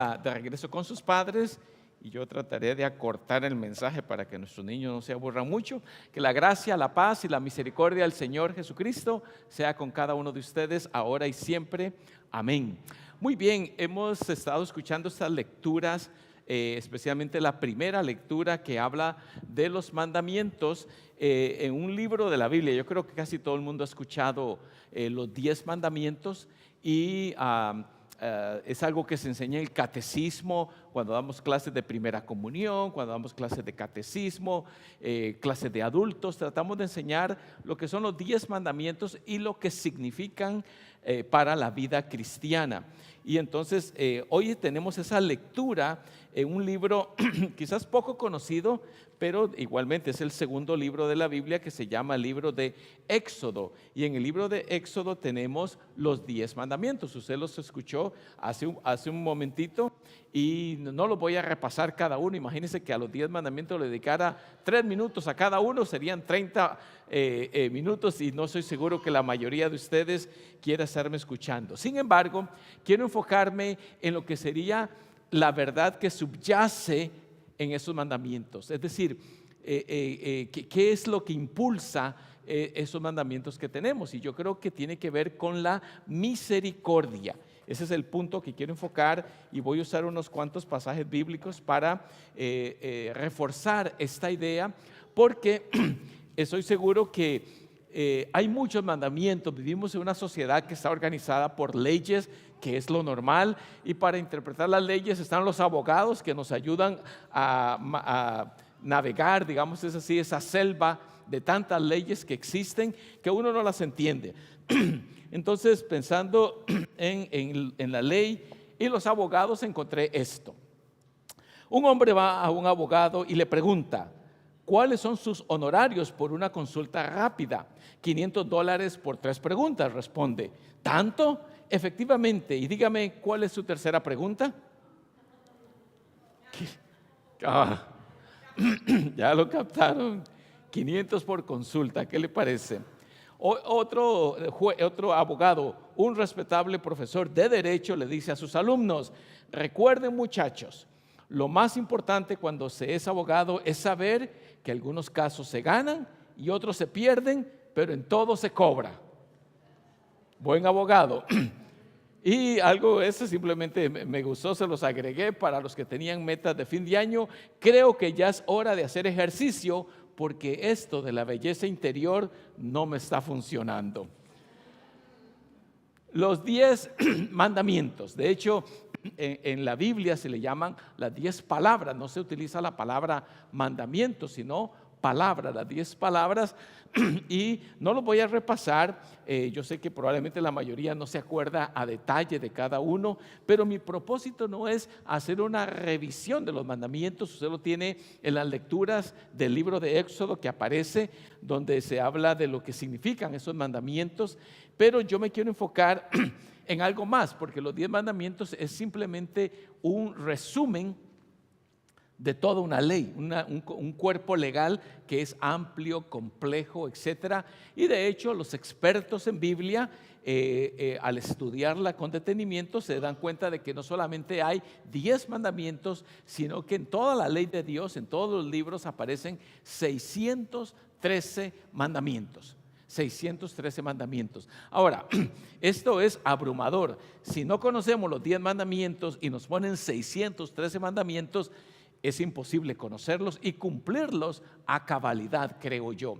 de regreso con sus padres y yo trataré de acortar el mensaje para que nuestros niños no se aburran mucho. Que la gracia, la paz y la misericordia del Señor Jesucristo sea con cada uno de ustedes ahora y siempre. Amén. Muy bien, hemos estado escuchando estas lecturas, especialmente la primera lectura que habla de los mandamientos en un libro de la Biblia. Yo creo que casi todo el mundo ha escuchado los 10 mandamientos y es algo que se enseña en el catecismo, cuando damos clases de primera comunión, cuando damos clases de catecismo, clases de adultos. Tratamos de enseñar lo que son los 10 mandamientos y lo que significan para la vida cristiana. Y entonces hoy tenemos esa lectura en un libro quizás poco conocido, pero igualmente es el segundo libro de la Biblia, que se llama el libro de Éxodo. Y en el libro de Éxodo tenemos los 10 mandamientos. Usted los escuchó hace un momentito y no los voy a repasar cada uno. Imagínense que a los 10 mandamientos le dedicara 3 minutos a cada uno, serían 30 minutos, y no estoy seguro que la mayoría de ustedes quiera estarme escuchando. Sin embargo, quiero enfocarme en lo que sería la verdad que subyace en esos mandamientos. Es decir, ¿qué es lo que impulsa esos mandamientos que tenemos? Y yo creo que tiene que ver con la misericordia. Ese es el punto que quiero enfocar, y voy a usar unos cuantos pasajes bíblicos para reforzar esta idea, porque estoy seguro que hay muchos mandamientos. Vivimos en una sociedad que está organizada por leyes, que es lo normal, y para interpretar las leyes están los abogados que nos ayudan a navegar, digamos, es así, esa selva de tantas leyes que existen que uno no las entiende. Entonces, pensando en la ley y los abogados, encontré esto. Un hombre va a un abogado y le pregunta: ¿cuáles son sus honorarios por una consulta rápida? $500 por 3 preguntas, responde. ¿Tanto? Efectivamente. Y dígame, ¿cuál es su tercera pregunta? Ya lo captaron. 500 por consulta, ¿qué le parece? Otro abogado, un respetable profesor de derecho, le dice a sus alumnos: recuerden, muchachos, lo más importante cuando se es abogado es saber que algunos casos se ganan y otros se pierden, pero en todo se cobra. Buen abogado. Y algo ese simplemente me gustó, se los agregué para los que tenían metas de fin de año. Creo que ya es hora de hacer ejercicio, porque esto de la belleza interior no me está funcionando. Los 10 mandamientos, de hecho, en la Biblia se le llaman las 10 palabras. No se utiliza la palabra mandamiento, sino palabras, las 10 palabras. Y no los voy a repasar. Yo sé que probablemente la mayoría no se acuerda a detalle de cada uno, pero mi propósito no es hacer una revisión de los mandamientos. Usted lo tiene en las lecturas del libro de Éxodo, que aparece, donde se habla de lo que significan esos mandamientos. Pero yo me quiero enfocar en algo más, porque los 10 mandamientos es simplemente un resumen de toda una ley, un cuerpo legal que es amplio, complejo, etcétera. Y de hecho, los expertos en Biblia, al estudiarla con detenimiento, se dan cuenta de que no solamente hay 10 mandamientos, sino que en toda la ley de Dios, en todos los libros, aparecen 613 mandamientos. 613 mandamientos. Ahora, esto es abrumador. Si no conocemos los 10 mandamientos y nos ponen 613 mandamientos, es imposible conocerlos y cumplirlos a cabalidad, creo yo.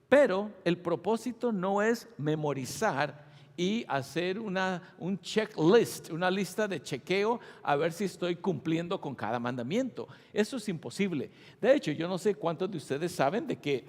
Pero el propósito no es memorizar y hacer un checklist, una lista de chequeo a ver si estoy cumpliendo con cada mandamiento. Eso es imposible. De hecho, yo no sé cuántos de ustedes saben de que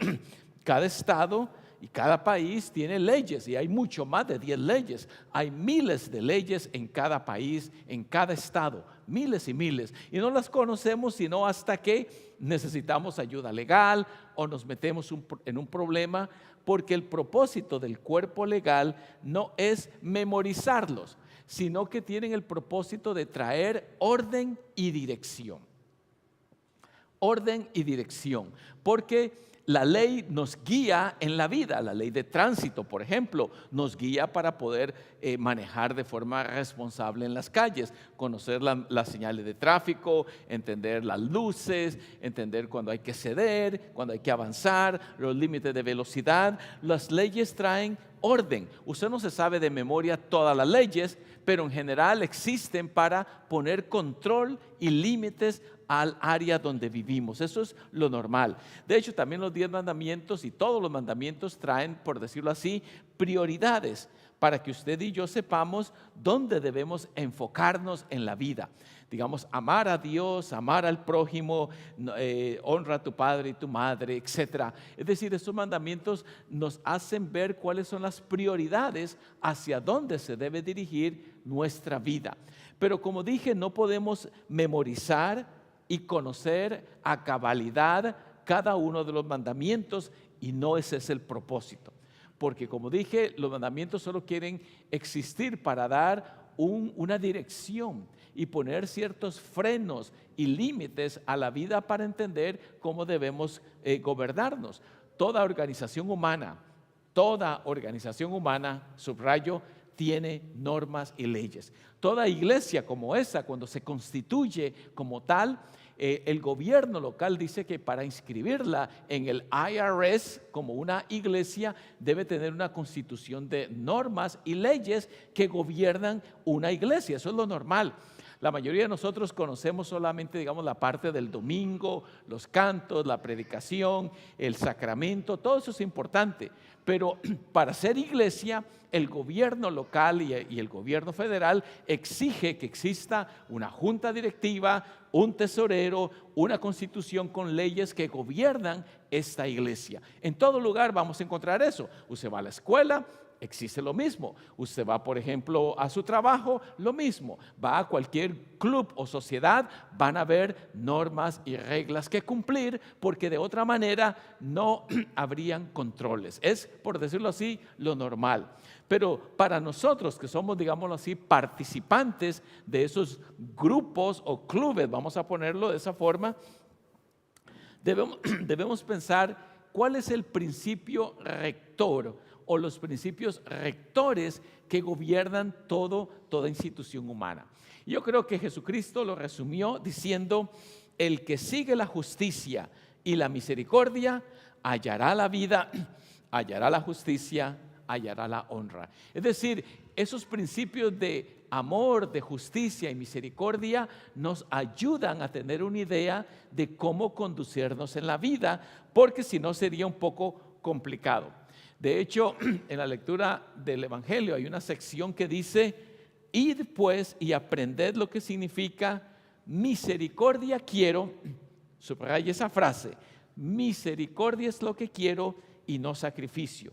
cada estado y cada país tiene leyes, y hay mucho más de 10 leyes. Hay miles de leyes en cada país, en cada estado, miles y miles. Y no las conocemos sino hasta que necesitamos ayuda legal o nos metemos en un problema, porque el propósito del cuerpo legal no es memorizarlos, sino que tienen el propósito de traer orden y dirección. Orden y dirección, porque la ley nos guía en la vida. La ley de tránsito, por ejemplo, nos guía para poder manejar de forma responsable en las calles, conocer las señales de tráfico, entender las luces, entender cuando hay que ceder, cuando hay que avanzar, los límites de velocidad. Las leyes traen orden. Usted no se sabe de memoria todas las leyes, pero en general existen para poner control y límites al área donde vivimos. Eso es lo normal. De hecho, también los 10 mandamientos y todos los mandamientos traen, por decirlo así, prioridades para que usted y yo sepamos dónde debemos enfocarnos en la vida. Digamos, amar a Dios, amar al prójimo, honra a tu padre y tu madre, etc. Es decir, estos mandamientos nos hacen ver cuáles son las prioridades hacia dónde se debe dirigir nuestra vida. Pero como dije, no podemos memorizar y conocer a cabalidad cada uno de los mandamientos, y no ese es el propósito. Porque como dije, los mandamientos solo quieren existir para dar una dirección y poner ciertos frenos y límites a la vida para entender cómo debemos gobernarnos. Toda organización humana, subrayo, tiene normas y leyes. Toda iglesia como esa, cuando se constituye como tal, el gobierno local dice que para inscribirla en el IRS como una iglesia debe tener una constitución de normas y leyes que gobiernan una iglesia. Eso es lo normal. La mayoría de nosotros conocemos solamente, digamos, la parte del domingo, los cantos, la predicación, el sacramento, todo eso es importante. Pero para ser iglesia, el gobierno local y el gobierno federal exige que exista una junta directiva, un tesorero, una constitución con leyes que gobiernan esta iglesia. En todo lugar vamos a encontrar eso. Usted va a la escuela, existe lo mismo. Usted va, por ejemplo, a su trabajo, lo mismo. Va a cualquier club o sociedad, van a haber normas y reglas que cumplir, porque de otra manera no habrían controles. Es, por decirlo así, lo normal. Pero para nosotros que somos, digámoslo así, participantes de esos grupos o clubes, vamos a ponerlo de esa forma, debemos pensar cuál es el principio rector o los principios rectores que gobiernan toda institución humana. Yo creo que Jesucristo lo resumió diciendo: el que sigue la justicia y la misericordia hallará la vida, hallará la justicia, hallará la honra. Es decir, esos principios de amor, de justicia y misericordia nos ayudan a tener una idea de cómo conducirnos en la vida, porque si no sería un poco complicado. De hecho, en la lectura del Evangelio hay una sección que dice: id pues y aprended lo que significa misericordia quiero. Subraya esa frase: misericordia es lo que quiero y no sacrificio,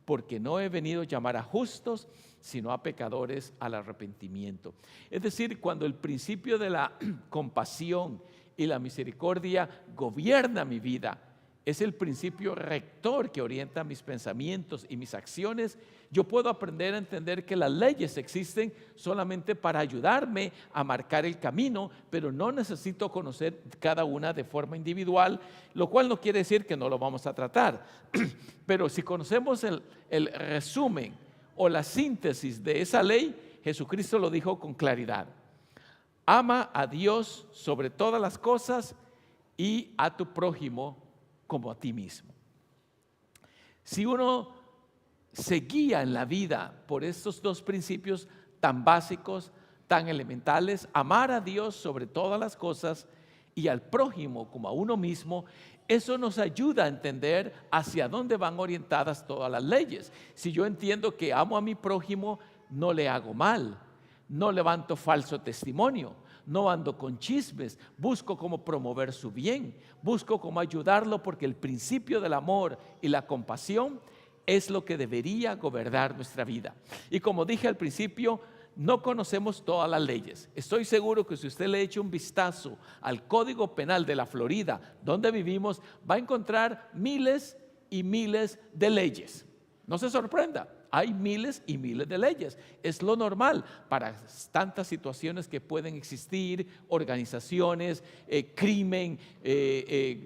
porque no he venido a llamar a justos, sino a pecadores al arrepentimiento. Es decir, cuando el principio de la compasión y la misericordia gobierna mi vida, es el principio rector que orienta mis pensamientos y mis acciones, yo puedo aprender a entender que las leyes existen solamente para ayudarme a marcar el camino, pero no necesito conocer cada una de forma individual, lo cual no quiere decir que no lo vamos a tratar. Pero si conocemos el resumen o la síntesis de esa ley, Jesucristo lo dijo con claridad: ama a Dios sobre todas las cosas y a tu prójimo como a ti mismo. Si uno se guía en la vida por estos dos principios tan básicos, tan elementales, amar a Dios sobre todas las cosas y al prójimo como a uno mismo, eso nos ayuda a entender hacia dónde van orientadas todas las leyes. Si yo entiendo que amo a mi prójimo, no le hago mal, no levanto falso testimonio, no ando con chismes, busco cómo promover su bien, busco cómo ayudarlo, porque el principio del amor y la compasión es lo que debería gobernar nuestra vida. Y como dije al principio, no conocemos todas las leyes. Estoy seguro que si usted le echa un vistazo al Código Penal de la Florida, donde vivimos, va a encontrar miles y miles de leyes. No se sorprenda. Hay miles y miles de leyes. Es lo normal para tantas situaciones que pueden existir, organizaciones, crimen,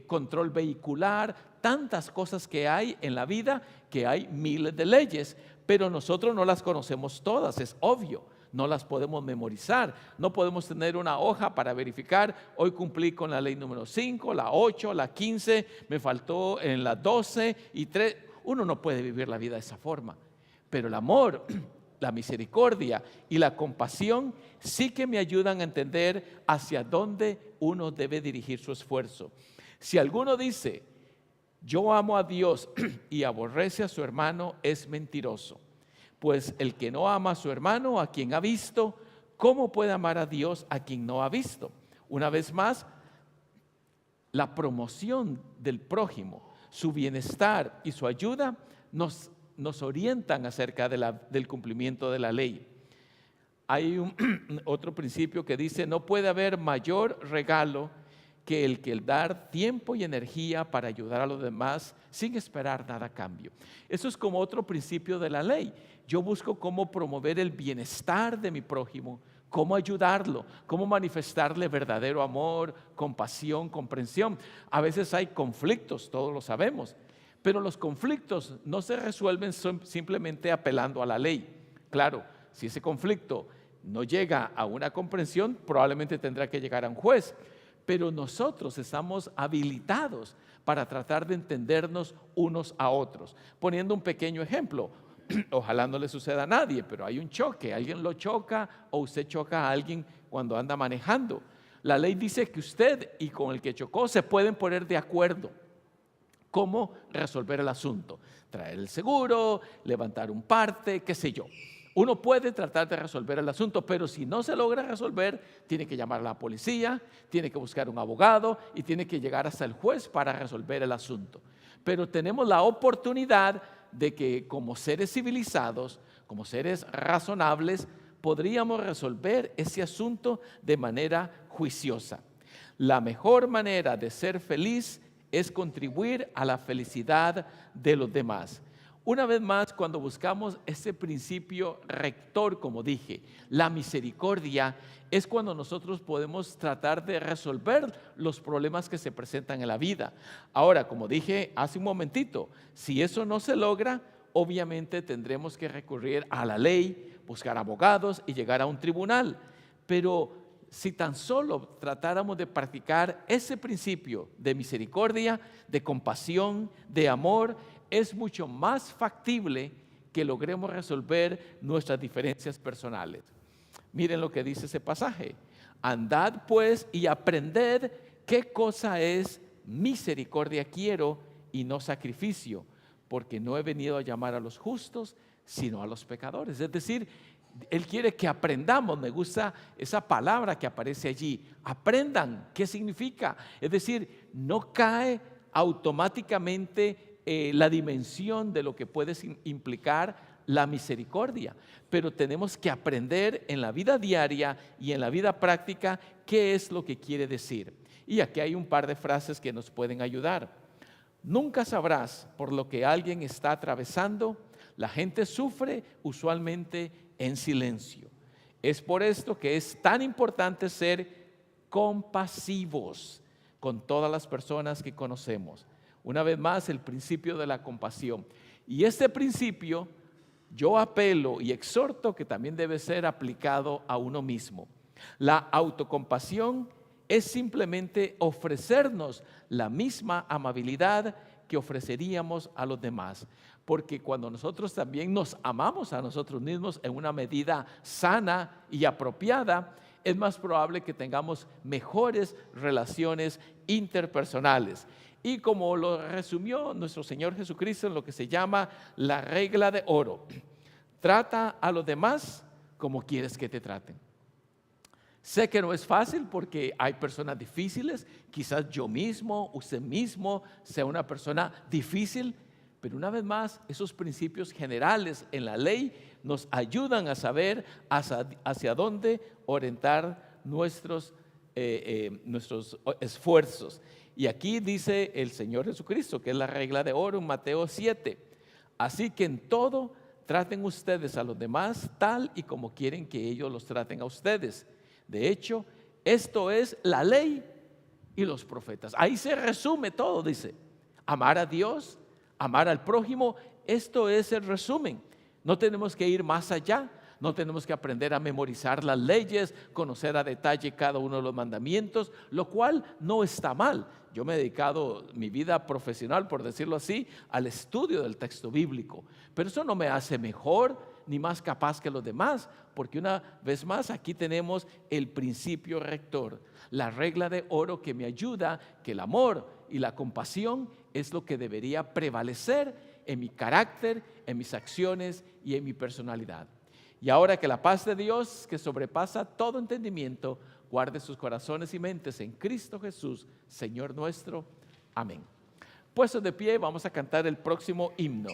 control vehicular. tantas cosas que hay en la vida, que hay miles de leyes, pero nosotros no las conocemos todas, es obvio. No las podemos memorizar, no podemos tener una hoja para verificar, hoy cumplí con la ley número 5, la 8, la 15, me faltó en la 12 y 3. Uno no puede vivir la vida de esa forma, pero el amor, la misericordia y la compasión sí que me ayudan a entender hacia dónde uno debe dirigir su esfuerzo. Si alguno dice, yo amo a Dios y aborrece a su hermano, es mentiroso. Pues el que no ama a su hermano, a quien ha visto, ¿cómo puede amar a Dios a quien no ha visto? Una vez más, la promoción del prójimo, su bienestar y su ayuda nos orientan acerca del cumplimiento de la ley. Hay otro principio que dice, no puede haber mayor regalo que el dar tiempo y energía para ayudar a los demás sin esperar nada a cambio. Eso es como otro principio de la ley. Yo busco cómo promover el bienestar de mi prójimo, cómo ayudarlo, cómo manifestarle verdadero amor, compasión, comprensión. A veces hay conflictos, todos lo sabemos, pero los conflictos no se resuelven simplemente apelando a la ley. Claro, si ese conflicto no llega a una comprensión, probablemente tendrá que llegar a un juez. Pero nosotros estamos habilitados para tratar de entendernos unos a otros. Poniendo un pequeño ejemplo, ojalá no le suceda a nadie, pero hay un choque, alguien lo choca o usted choca a alguien cuando anda manejando. La ley dice que usted y con el que chocó se pueden poner de acuerdo. ¿Cómo resolver el asunto? Traer el seguro, levantar un parte, qué sé yo. Uno puede tratar de resolver el asunto, pero si no se logra resolver, tiene que llamar a la policía, tiene que buscar un abogado y tiene que llegar hasta el juez para resolver el asunto. Pero tenemos la oportunidad de que como seres civilizados, como seres razonables, podríamos resolver ese asunto de manera juiciosa. La mejor manera de ser feliz es contribuir a la felicidad de los demás. Una vez más, cuando buscamos ese principio rector, como dije, la misericordia, es cuando nosotros podemos tratar de resolver los problemas que se presentan en la vida. Ahora, como dije hace un momentito, si eso no se logra, obviamente tendremos que recurrir a la ley, buscar abogados y llegar a un tribunal. Pero si tan solo tratáramos de practicar ese principio de misericordia, de compasión, de amor, es mucho más factible que logremos resolver nuestras diferencias personales. Miren lo que dice ese pasaje. Andad pues y aprended qué cosa es misericordia quiero y no sacrificio, porque no he venido a llamar a los justos, sino a los pecadores. Es decir, Él quiere que aprendamos. Me gusta esa palabra que aparece allí. Aprendan, ¿qué significa? Es decir, no cae automáticamente la dimensión de lo que puede implicar la misericordia, pero tenemos que aprender en la vida diaria y en la vida práctica qué es lo que quiere decir. Y aquí hay un par de frases que nos pueden ayudar. Nunca sabrás por lo que alguien está atravesando. La gente sufre usualmente en silencio. Es por esto que es tan importante ser compasivos con todas las personas que conocemos. Una vez más, el principio de la compasión. Y este principio yo apelo y exhorto que también debe ser aplicado a uno mismo. La autocompasión es simplemente ofrecernos la misma amabilidad que ofreceríamos a los demás. Porque cuando nosotros también nos amamos a nosotros mismos en una medida sana y apropiada, es más probable que tengamos mejores relaciones interpersonales. Y como lo resumió nuestro Señor Jesucristo en lo que se llama la regla de oro, trata a los demás como quieres que te traten. Sé que no es fácil porque hay personas difíciles, quizás yo mismo, usted mismo sea una persona difícil, pero una vez más, esos principios generales en la ley nos ayudan a saber hacia dónde orientar nuestros esfuerzos. Y aquí dice el Señor Jesucristo, que es la regla de oro en Mateo 7. Así que en todo traten ustedes a los demás tal y como quieren que ellos los traten a ustedes. De hecho, esto es la ley y los profetas. Ahí se resume todo, dice. amar a Dios, amar al prójimo. Esto es el resumen. No tenemos que ir más allá. No tenemos que aprender a memorizar las leyes, conocer a detalle cada uno de los mandamientos, lo cual no está mal. Yo me he dedicado mi vida profesional, por decirlo así, al estudio del texto bíblico. Pero eso no me hace mejor ni más capaz que los demás, porque una vez más aquí tenemos el principio rector, la regla de oro que me ayuda, que el amor y la compasión es lo que debería prevalecer en mi carácter, en mis acciones y en mi personalidad. Y ahora que la paz de Dios, que sobrepasa todo entendimiento, guarde sus corazones y mentes en Cristo Jesús, Señor nuestro. Amén. Puestos de pie, vamos a cantar el próximo himno.